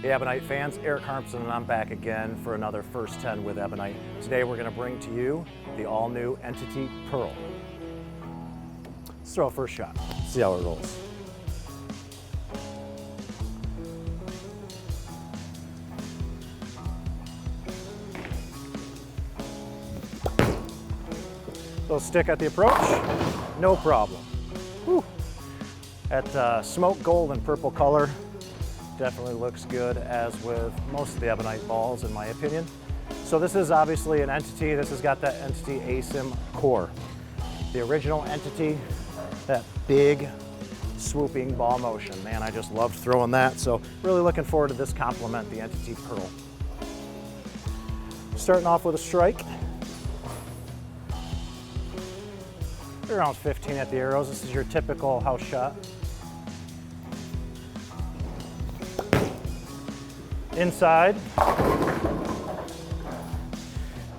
Hey Ebonite fans, Eric Harmsen and I'm back again for another First 10 with Ebonite. Today we're going to bring to you the all-new Entity Pearl. Let's throw a first shot, see how it rolls. Little stick at the approach, no problem. Whew. That smoke gold and purple color definitely looks good, as with most of the Ebonite balls in my opinion. So this is obviously an Entity. This has got that Entity ASIM core. The original Entity, that big swooping ball motion. Man, I just loved throwing that. So really looking forward to this complement, the Entity Pearl. Starting off with a strike. Around 15 at the arrows. This is your typical house shot. Inside,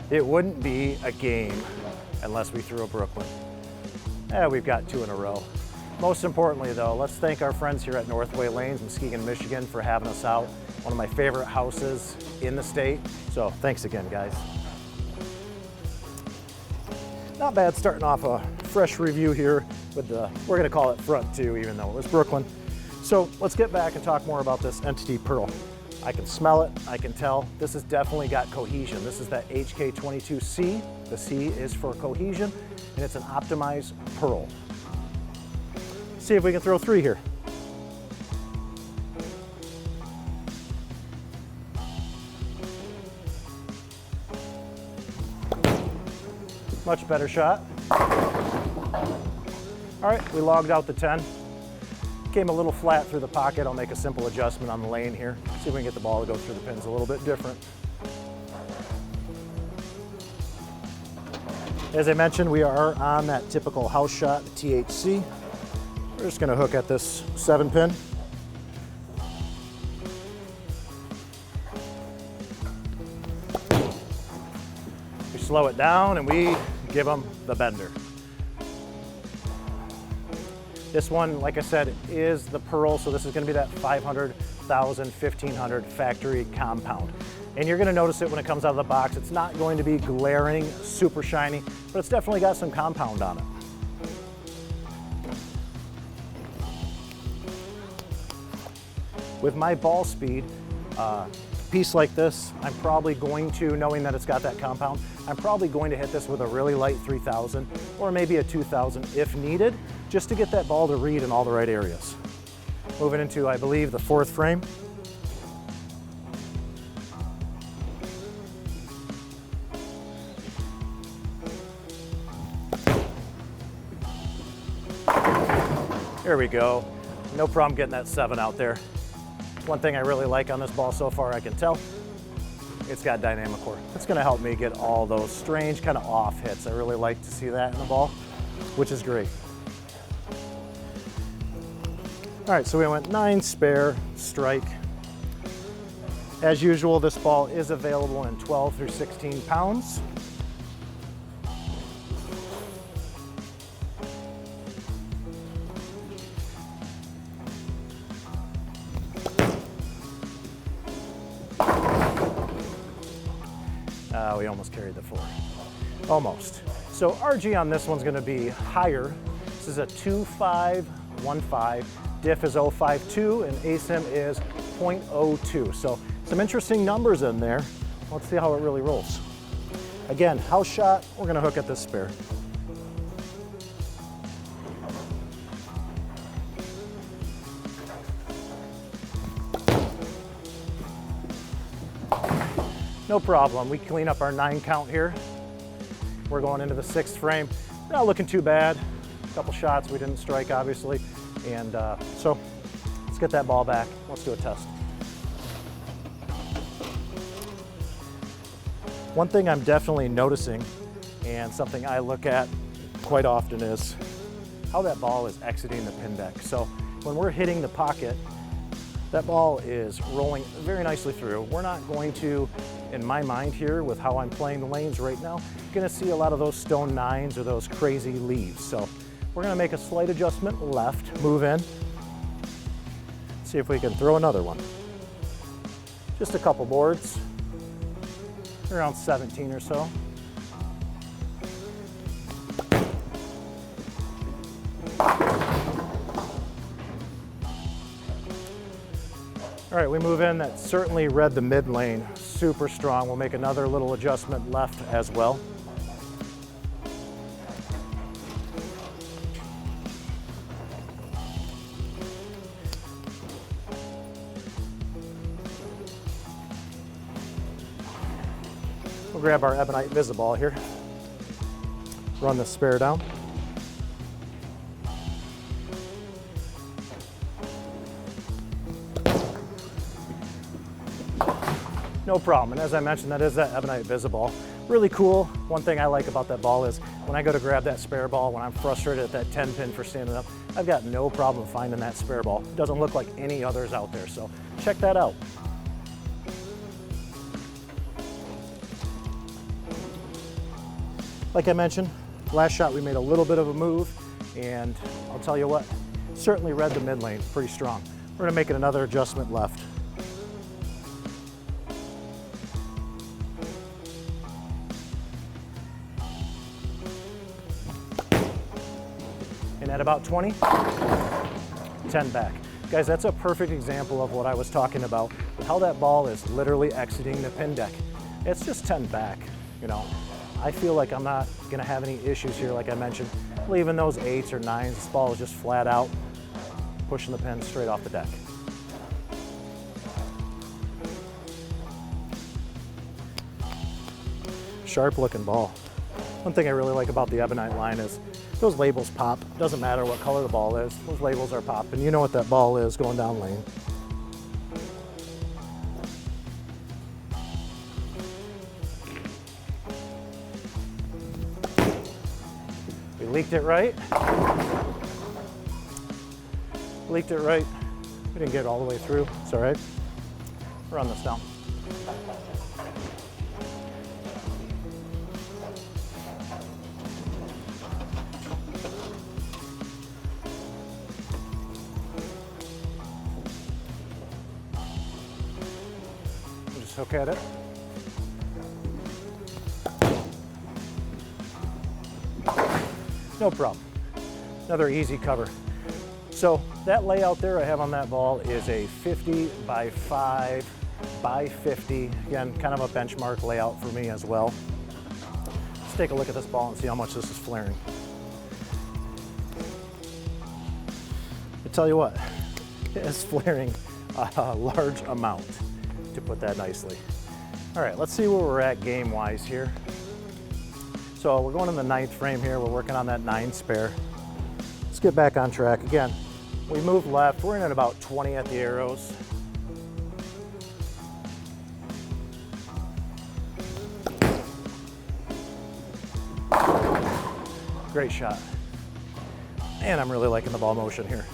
it wouldn't be a game unless we threw a Brooklyn. We've got 2 in a row. Most importantly though, let's thank our friends here at Northway Lanes in Muskegon, Michigan for having us out. One of my favorite houses in the state. So thanks again, guys. Not bad starting off a fresh review here with the, we're gonna call it front 2 even though it was Brooklyn. So let's get back and talk more about this Entity Pearl. I can smell it, I can tell. This has definitely got cohesion. This is that HK22C. The C is for cohesion, and it's an optimized pearl. Let's see if we can throw 3 here. Much better shot. All right, we logged out the 10. Came a little flat through the pocket. I'll make a simple adjustment on the lane here. See if we can get the ball to go through the pins a little bit different. As I mentioned, we are on that typical house shot, the THC. We're just gonna hook at this 7-pin. We slow it down and we give them the bender. This one, like I said, is the Pearl, so this is gonna be that 500,000, 1,500 factory compound. And you're gonna notice it when it comes out of the box. It's not going to be glaring, super shiny, but it's definitely got some compound on it. With my ball speed, piece like this, I'm probably going to, knowing that it's got that compound, I'm probably going to hit this with a really light 3,000 or maybe a 2,000 if needed, just to get that ball to read in all the right areas. Moving into, I believe, the 4th frame. There we go. No problem getting that 7 out there. One thing I really like on this ball so far, I can tell, it's got dynamic core. It's gonna help me get all those strange kind of off hits. I really like to see that in the ball, which is great. All right, so we went 9 spare strike. As usual, this ball is available in 12 through 16 pounds. We almost carried the 4. Almost. So RG on this one's gonna be higher. This is a 2.515. Diff is 0.52 and ASIM is 0.02. So some interesting numbers in there. Let's see how it really rolls. Again, house shot, we're gonna hook at this spare. No problem, we clean up our 9 count here. We're going into the 6th frame. Not looking too bad. A couple shots we didn't strike, obviously. And so let's get that ball back. Let's do a test. One thing I'm definitely noticing, and something I look at quite often, is how that ball is exiting the pin deck. So when we're hitting the pocket, that ball is rolling very nicely through. We're not going to, in my mind here, with how I'm playing the lanes right now, gonna see a lot of those stone 9s or those crazy leaves. So we're gonna make a slight adjustment left, move in, see if we can throw another one. Just a couple boards, around 17 or so. All right, we move in. That certainly read the mid lane super strong. We'll make another little adjustment left as well. We'll grab our Ebonite Visiball here. Run the spare down. No problem, and as I mentioned, that is that Ebonite Visiball. Really cool. One thing I like about that ball is when I go to grab that spare ball, when I'm frustrated at that 10 pin for standing up, I've got no problem finding that spare ball. It doesn't look like any others out there, so check that out. Like I mentioned, last shot we made a little bit of a move, and I'll tell you what, certainly read the mid lane pretty strong. We're gonna make it another adjustment left. And at about 20, 10 back. Guys, that's a perfect example of what I was talking about, how that ball is literally exiting the pin deck. It's just 10 back, you know. I feel like I'm not gonna have any issues here, like I mentioned. Leaving those 8s or 9s, this ball is just flat out, pushing the pin straight off the deck. Sharp looking ball. One thing I really like about the Ebonite line is those labels pop. Doesn't matter what color the ball is, those labels are popping. You know what that ball is going down lane. We leaked it right. Leaked it right. We didn't get it all the way through. It's all right. Run this down. Just hook at it. No problem. Another easy cover. So that layout there I have on that ball is a 50 by 5 by 50. Again, kind of a benchmark layout for me as well. Let's take a look at this ball and see how much this is flaring. I tell you what, it is flaring a large amount, to put that nicely. All right, let's see where we're at game-wise here. So we're going in the 9th frame here. We're working on that 9 spare. Let's get back on track. Again, we move left. We're in at about 20 at the arrows. Great shot. And I'm really liking the ball motion here.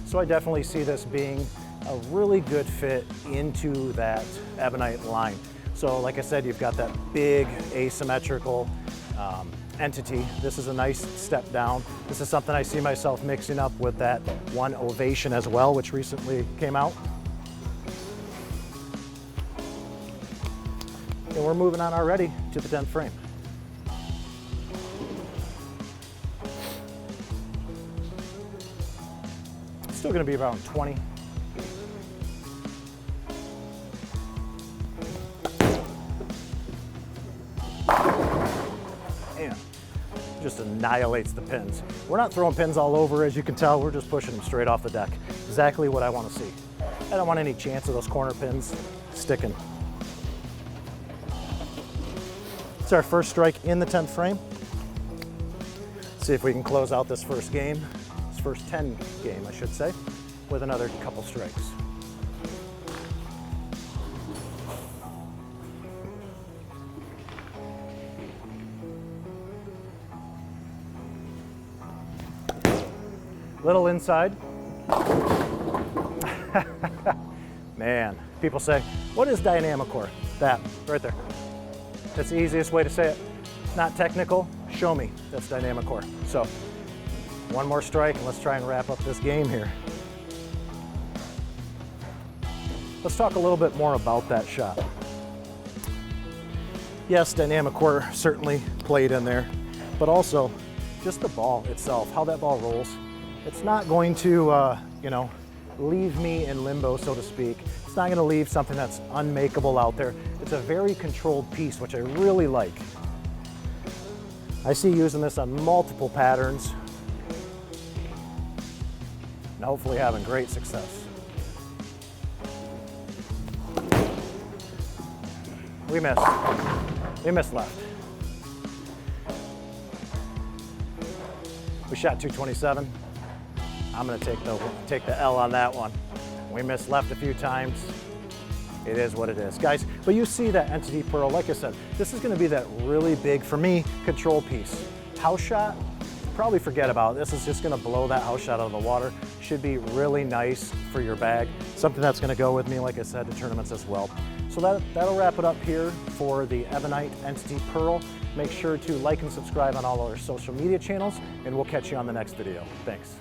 So I definitely see this being a really good fit into that Ebonite line. So like I said, you've got that big asymmetrical entity. This is a nice step down. This is something I see myself mixing up with that one Ovation as well, which recently came out. And we're moving on already to the 10th frame. Still gonna be around 20. And just annihilates the pins. We're not throwing pins all over, as you can tell. We're just pushing them straight off the deck. Exactly what I want to see. I don't want any chance of those corner pins sticking. It's our first strike in the 10th frame. See if we can close out this first game, this first 10 game, I should say, with another couple strikes. Little inside. Man, people say, what is dynamic core? That, right there. That's the easiest way to say it. Not technical, show me that's dynamic core. So, one more strike and let's try and wrap up this game here. let's talk a little bit more about that shot. Yes, dynamic core certainly played in there, but also just the ball itself, how that ball rolls. It's not going to, you know, leave me in limbo, so to speak. It's not going to leave something that's unmakeable out there. It's a very controlled piece, which I really like. I see using this on multiple patterns and hopefully having great success. We missed. We missed left. We shot 227. I'm gonna take the L on that one. We missed left a few times. It is what it is, guys. But you see that Entity Pearl, like I said, this is gonna be that really big, for me, control piece. House shot, probably forget about it. This is just gonna blow that house shot out of the water. Should be really nice for your bag. Something that's gonna go with me, like I said, to tournaments as well. So that'll wrap it up here for the Ebonite Entity Pearl. Make sure to like and subscribe on all our social media channels, and we'll catch you on the next video. Thanks.